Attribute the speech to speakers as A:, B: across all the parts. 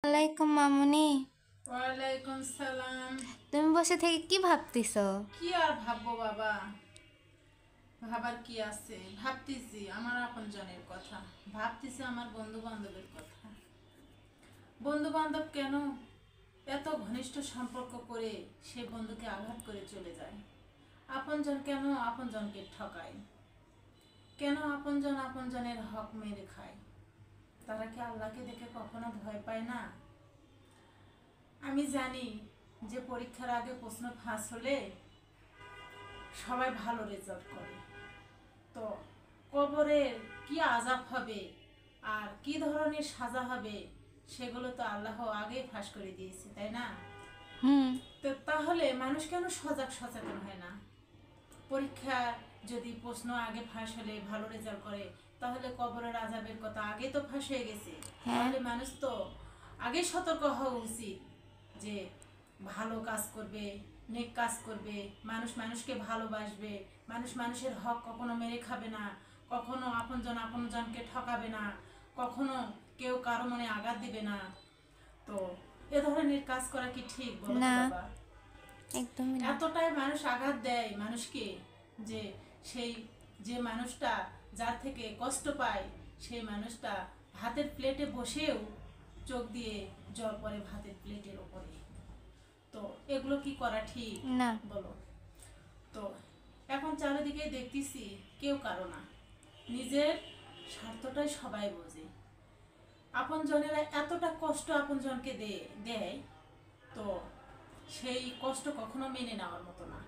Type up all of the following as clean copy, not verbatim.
A: আলাইকুম মামুনি।
B: ওয়ালাইকুম সালাম।
A: তুমি বসে থেকে কি ভাবতেছো?
B: কি আর ভাববো বাবা, ভাবার কি আছে? ভাবতেছি আমার আপনজনের কথা, ভাবতেছি আমার বন্ধু বান্ধবের কথা। বন্ধু বান্ধব কেন এত ঘনিষ্ঠ সম্পর্ক করে সে বন্ধুকে আঘাত করে চলে যায়? আপনজন কেন আপনজনকে ঠকায়? কেন আপনজন আপনজনের হক মেরে খায়? তারা কি আল্লাহকে দেখে কখনো ভয় পায় না? আমি জানি যে পরীক্ষার আগে প্রশ্ন ফাঁস হলে সবাই ভালো রেজাল্ট করে। তো কবরের কি আযাব হবে আর কি ধরনের সাজা হবে সেগুলো তো আল্লাহ আগেই ফাঁস করে দিয়েছে, তাই না? তো তাহলে মানুষ কেন সজাগ সচেতন হয় না? পরীক্ষা যদি প্রশ্ন আগে ফাঁস হলে ভালো রেজাল্ট করে, তাহলে কবরের আযাবের কথা আগে তো ফাঁস হয়ে গেছে। তাহলে মানুষ তো আগে সতর্ক হওয়া উচিত যে ভালো কাজ করবে, নেক কাজ করবে, মানুষ মানুষকে ভালোবাসবে, মানুষ মানুষের হক কখনো মেরে খাবে না, কখনো আপনজন আপনজনকে ঠকাবে না, কখনো কেউ কারো মনে আঘাত দিবে না। তো এ ধরনের কাজ করা কি ঠিক বলো তো
A: না,
B: বাবা?
A: একদমই না।
B: এতটাই মানুষ আঘাত দেয় মানুষকে যে সেই যে মানুষটা যার থেকে কষ্ট পায় সেই মানুষটা ভাতের প্লেটে বসেও চোখ দিয়ে জল পড়ে ভাতের প্লেটের ওপরে। তো এগুলো কি করা ঠিক
A: না।
B: বলো? তো এখন চারিদিকে দেখতেছি কেউ কারো না, নিজের স্বার্থটাই সবাই বোঝে। আপনজনেরা এতটা কষ্ট আপনজনকে দেয়, তো সেই কষ্ট কখনো মেনে নেওয়ার মতো না।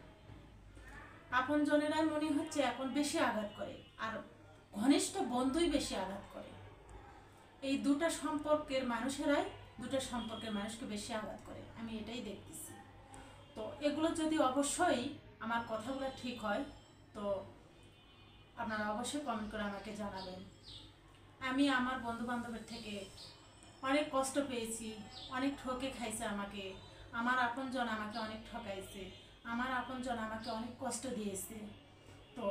B: আপনজনেরাই মনে হচ্ছে এখন বেশি আঘাত করে, আর ঘনিষ্ঠ বন্ধুই বেশি আঘাত করে। এই দুটা সম্পর্কের মানুষকে বেশি আঘাত করে, আমি এটাই দেখতেছি। তো এগুলো যদি অবশ্যই আমার কথাগুলো ঠিক হয়, তো আপনারা অবশ্যই কমেন্ট করে আমাকে জানাবেন। আমি আমার বন্ধু বান্ধবের থেকে অনেক কষ্ট পেয়েছি, অনেক ঠকে খাইছে আমাকে, আমার আপনজন আমাকে অনেক ঠকাইছে, আমার আপনজন আমাকে অনেক কষ্ট দিয়েছে। তো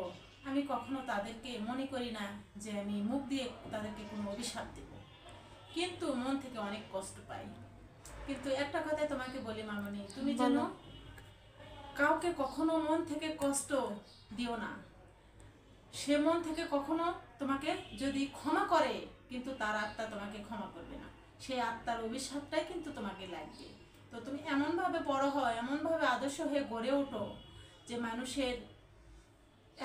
B: আমি কখনো তাদেরকে মনে করি না যে আমি মুখ দিয়ে তাদেরকে কোনো অভিশাপ দেব, কিন্তু মন থেকে অনেক কষ্ট পাই। কিন্তু একটা কথাই তোমাকে বলি মামনি, তুমি যেন কাউকে কখনো মন থেকে কষ্ট দিও না। সে মন থেকে কখনো তোমাকে যদি ক্ষমা করে, কিন্তু তার আত্মা তোমাকে ক্ষমা করবে না, সেই আত্মার অভিশাপটাই কিন্তু তোমাকে লাগবে। তো তুমি এমনভাবে বড় হও, এমনভাবে আদর্শ হয়ে গড়ে ওঠো যে মানুষের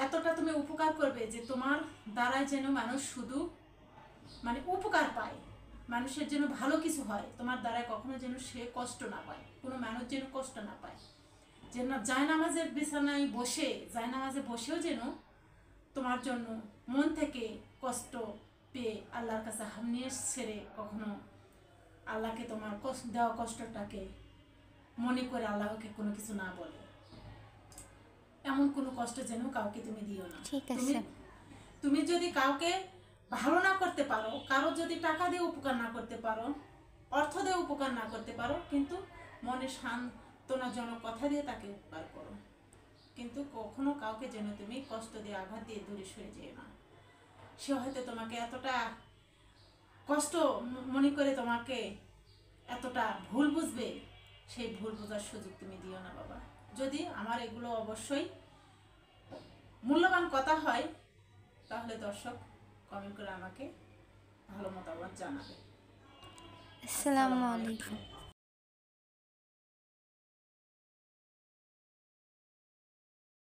B: এতটা তুমি উপকার করবে যে তোমার দ্বারাই যেন মানুষ শুধু উপকার পায়, মানুষের যেন ভালো কিছু হয় তোমার দ্বারায়, কখনো যেন সে কষ্ট না পায়, কোনো মানুষ যেন কষ্ট না পায়। যেন জায়নামাজের বিছানায় বসে, জায়নামাজে বসেও যেন তোমার জন্য মন থেকে কষ্ট পেয়ে আল্লাহর কাছে হামনিয়ে ছেড়ে কখনো আল্লাহকে তোমার দেওয়া কষ্টটাকে মনে করে আল্লাহকে কোনো কিছু না বলে, এমন কোনো কষ্ট যেন কাউকে তুমি দিও না।
A: ঠিক আছে।
B: তুমি যদি কাউকে ভালো না করতে পারো, কারো যদি টাকা দিয়ে উপকার না করতে পারো, অর্থ দিয়ে উপকার না করতে পারো, কিন্তু মনে সান্ত্বনাজনক কথা দিয়ে তাকে উপকার করো। কিন্তু কখনো কাউকে যেন তুমি কষ্ট দিয়ে আঘাত দিয়ে দূরে সরে যেও না। সে হয়তো তোমাকে এতটা কষ্ট মনে করে তোমাকে এতটা ভুল বুঝবে, সেই ভুল বোঝার সুযোগ তুমি দিও না বাবা। যদি আমার এগুলো অবশ্যই মূল্যবান কথা হয়, তাহলে দর্শক কমেন্ট করে আমাকে ভালো মতামত জানাবে।
A: আসসালামু আলাইকুম।